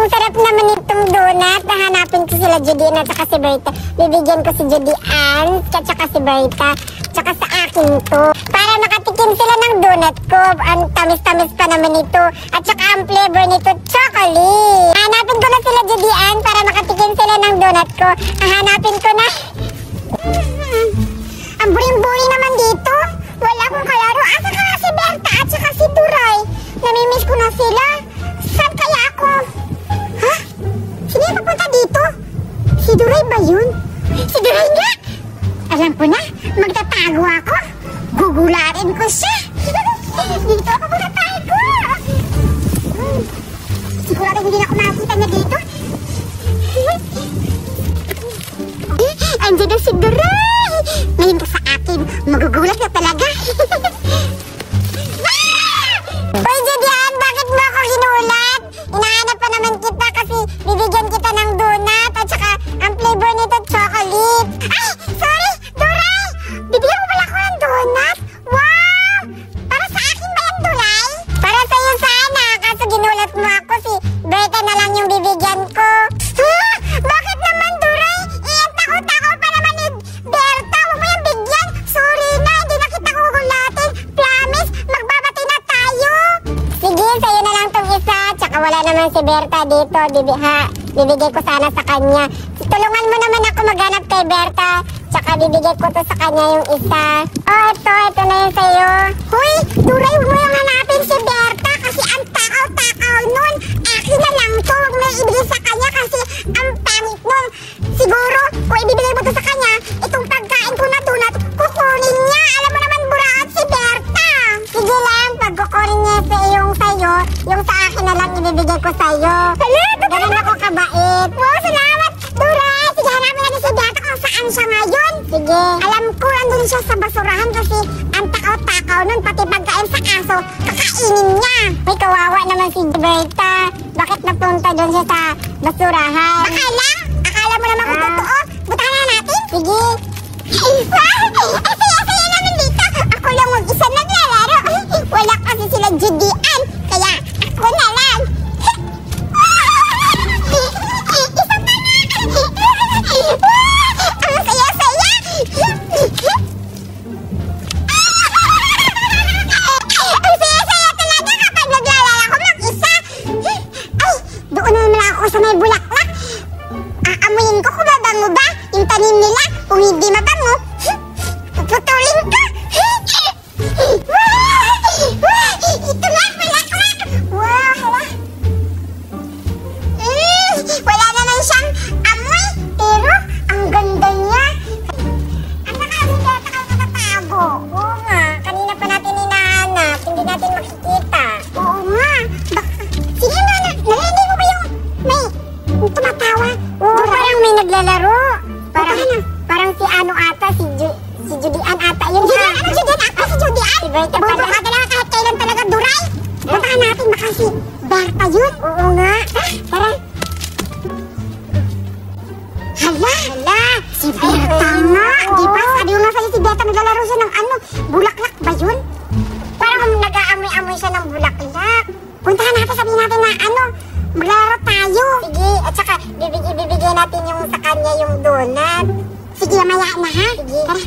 Ang sarap naman itong donut. Nahanapin ko sila Judy at saka si Berta. Bibigyan ko si Judy Ann at saka si Berta. Tsaka sa akin to. Para makatikim sila ng donut ko. Ang tamis-tamis pa naman ito. At saka ang flavor nito, chocolate. Hanapin ko na sila Judy Ann para makatikim sila ng donut ko. Hanapin ko na. Ang buring-buring naman dito. Wala akong kalaro. Asa ka nga si Berta at saka si Duray? Namimiss ko na sila. Saan kaya ako? Ha? Sino yung papunta dito? Si Duray ba yun? Si Duray nga! Alam ko na, magtatago ako. Gugularin ko siya. Dito ako magtatago. Sigurado hindi na ako makakita niya dito. Andiyan na si Duray. Ngayon ka sa akin, magugulat ka talaga. Hoy, Judian, bakit mo ako hinulat? Inahanap pa naman kita kasi bibigyan kita ng donut at saka ang flavor nito chocolate. Ay, sorry, Duray! Bibigyan mo pala ako ng donut? Wow! Para sa akin ba yan, Duray? Para sa'yo sana, kaso ginulat mo ako, si Berta na lang yung bibigyan ko. Ha? Bakit naman, Duray? Takot-takot pa naman ni Berta. Huwag mo yung bigyan. Sorry na, hindi na kita kukulatin. Promise, magbabati na tayo. Sige, sa'yo na lang tong isa. Tsaka wala naman si Berta dito. Bibigay ko sana sa kanya. Tulungan mo naman ako maghanap kay Berta. Tsaka bibigay ko to sa kanya yung isa. Oh, ito na yun sa'yo. Huy, Duray, huwag mo yung hanapin si Berta kasi ang takaw-takaw nun. Akin na lang to. Huwag mo yung ibigay sa kanya kasi ang pangit nun. Siguro, kung ibibigay mo to sa kanya, itong pagkain ko na donut, kukunin niya. Alam mo naman, buraot si Berta. Sige lang, pag kukunin niya yung sa'yo, yung sa akin na lang ibibigay ko sa'yo. Ganun ako kabait. Wow, salamat, Duray. Sige, hanapin natin si Berta kung saan siya ngayon. Sige. Alam ko, andun siya sa basurahan kasi ang takaw-takaw nun, pati pagkain sa aso, kakainin niya. May kawawa naman si Berta. Bakit napunta doon siya sa basurahan? Baka lang. Akala mo naman kung totoo. Butahan na natin. Sige. Saya naman dito. Ako lang mag-isa naglalaro. Wala kasi sila Judy Ann. Kaya ako na lang. Isa pa na. Ang saya-saya. Ang saya-saya talaga kapag naglalaro ako mag-isa. Ay, doon na naman ako sa may bulaklak. Aamuyin ko kung mabango ba yung tanim nila. Kung hindi mabango, puputulin ko. Ito nga, bulaklak. Wow. Wala naman siyang amoy, pero ang ganda niya. Ang nakasita ka nakatago. Oo nga, kanina pa natin hinahanap. Hindi natin makikita. Oo nga. Sige na, narinig mo ba yung may tumatawa? Oo, parang may naglalaro. Parang si ano ata, si Judy Ann ata. Yun ha? Ano Judy Ann? Ako si Judy Ann? Si Berta pala. Buto ka talaga kahit kailan talaga, Duray. Puntahan natin, baka si Berta yun. Oo nga. Tara. Hala, si Berta nga. Di ba? Sabi mo nga sa'yo si Berta naglalaro siya ng ano, bulaklak ba yun? Parang nag-aamoy-amoy siya ng bulaklak. Puntahan natin, sabihin natin na ano, maglalaro tayo. Sige, at saka bibigay natin yung sa kanya yung donut. Sige, maya na ha. Sige. Tara.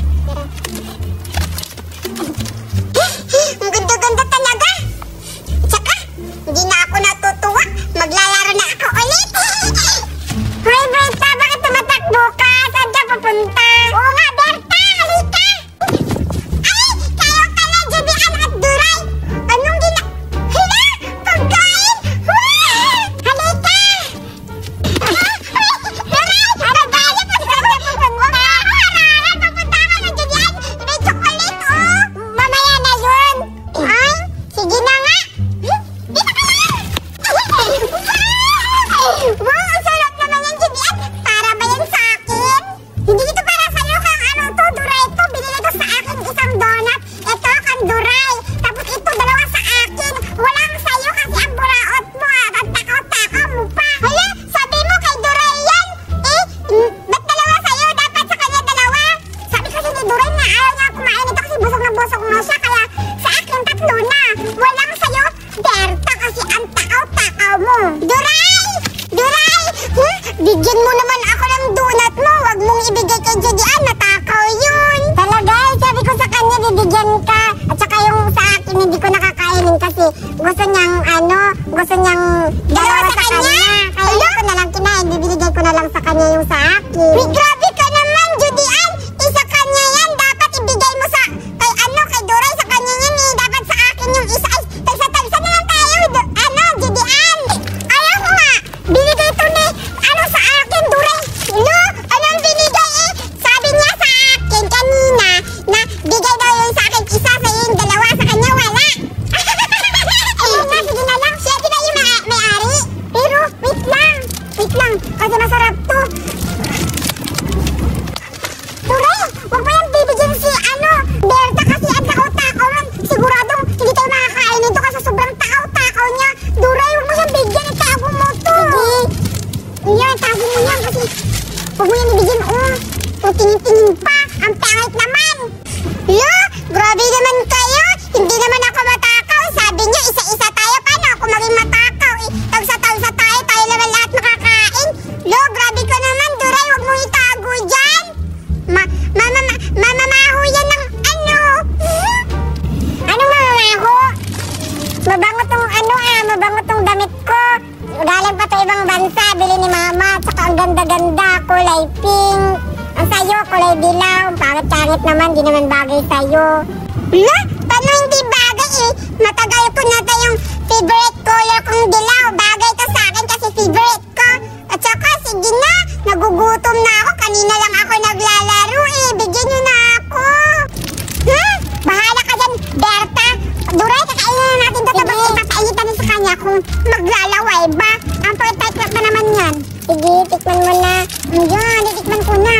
Ang ganda-ganda talaga. At saka, hindi na ako natutuwa. Maglalaro na ako ulit. Hoy, Berta, bakit tumatakbo ka? Saan ka papunta? Oo nga, Berta, halika. Ay, kayo pala, Judy Ann at Duray. Anong Hala, pagkain. Halika. Duray, ano ba? Papunta ka na Bigyan mo naman ako ng donut mo. Huwag mong ibigay kay Judy-Ann. Natakaw yun. Talaga, sabi ko sa kanya, bibigyan ka. At saka yung sa akin, hindi ko nakakainin kasi gusto niyang, dalawa sa kanya. Kaya ko na lang kinain. Bibigay ko na lang sa kanya yung sa akin. Uy, grabe ka naman, Judy-Ann. Isa kanya yan. Dapat ibigay mo sa, kay Duray, sa kanya yan eh. Dapat sa akin yung isa. Ay, talsa-talsa na lang tayo, Judy-Ann. Ayaw ko nga. Binigay ito ni, sa akin, Duray. Anong binigay eh? Sabi niya sa akin kanina na bigay daw yung sa akin isa, sa yung dalawa, sa kanya wala. Sige na lang. Siya di ba yung may-ari? Pero, wait lang. Kasi masarap to. Duray, huwag mo yung bibigyan si Berta kasi ang takaw-takaw lang. Siguradong hindi tayo makakain nito kasi sobrang takaw-takaw niya. Duray, huwag mo siyang bigyan. Itago mo to. Sige. Iyan, tago mo yan kasi huwag mo yan ibigyan. Kung tingin-tingin pa, ang pangit naman. Grabe naman kayo. Hindi naman ako matakaw. Sabi niyo, isa-isa tayo. Paano ako maging matakaw? Tagsa-tagsa tayo. Tayo naman lahat makakain. Grabe ka naman, Duray. Huwag mo itago dyan. Mamamaho yan ng Anong mamamaho? Mabango tong damit ko. Galing pa to ibang bansa. Bili ni Mama. Tsaka ang ganda-ganda. Kulay pink. Ang sayo, kulay dilaw. Pangit-pangit naman. Di naman bagay sayo. Paano hindi bagay eh? Matagal ko na yung favorite color kong dilaw. Bagay to sa akin kasi favorite ko. At saka, sige na. Nagugutom na ako. Kanina lang ako naglalaro eh. Bigyan niyo na ako. Bahala ka dyan, Berta. Duray, kakainin na natin ito. Tapos ipapaitan na sa kanya kung maglalaway ba. Ang perfect na naman yan. Sige, tikman mo na. Ayan, titikman ko na.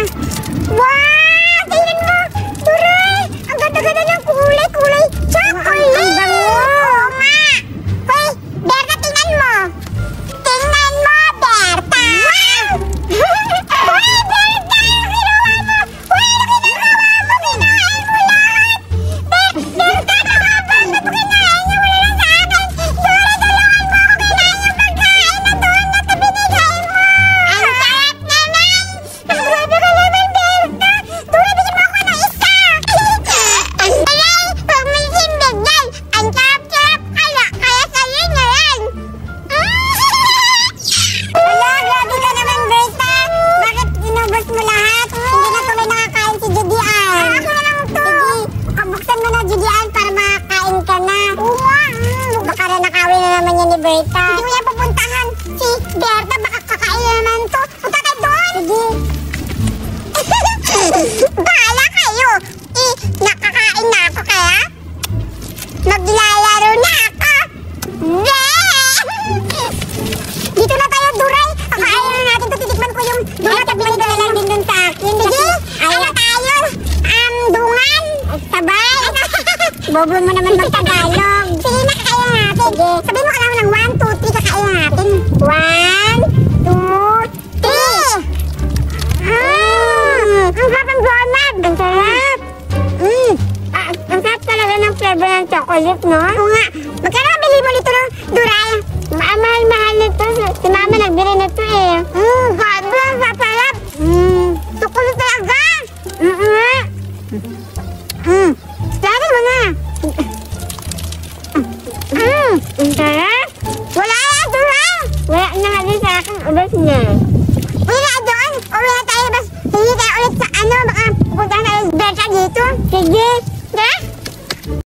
Wow! Tingnan mo! Duray! Ang ganda-ganda ng kulay chocolate! Ang bango! Oo nga! Hoy, Berta, tingnan mo! Tingnan mo, Berta! Wow! Hoy, Berta! Ang ginawa mo! Hoy, ang ginagawa mo! Kinain mo lahat! Berta, nakabang na ito! Kinain niyo mo lang sa akin! Duray, tulungan mo ako! Kinain yung pagkain na doon na ito binigay mo! Ang sarap naman! Ang grabe ka naman, Berta! Duray, bigyan mo ako ng isa! Ang saray! Huwag mo simbigyan! Ang sarap-sarap kaya sa'yo na yan! Wala, grabe ka naman, Berta! Bakit inubos mo lahat? Hindi na tuloy nakakain si Judy-Ann! Ako na lang to! Sige, kabuksan mo na, Judy-Ann, para makakain ka na! Baka na nakawin na naman yan ni Berta! Hindi mo yan pupuntahan! Si Berta, baka kakain na naman to! Punta ka doon! Sige! Bahala kayo! Nakakain na ako kaya? Maglalaro na ako! Dito na tayo, Duray! Kakain na natin ito. Titikman ko yung donut at binigay na lang din dun sa akin. Sige! Ano tayo? Dungan? Sabay? Bobo mo naman mag-Tagalog. Sige na, kakain na natin. Sige. Sabihin mo ka naman ng 1, 2, 3. Kakain na natin. 1, 2, 3. Ang sarap ng donut. Ang sarap. Ang sarap talaga ng flavor ng chocolate, no? Oo nga. Magkano bili mo nito, Duray? Mahal nito. Si Mama nagbili nito eh. Sabi, sarap. Chocolate talaga. Sabi mo na. Ang sarap. Wala na, Duray. Wala na nga din sa akin. Ubus niya. Uwi na doon. Uwi na tayo. Bas, hindi tayo ulit sa baka punta na Berta dito. Sige.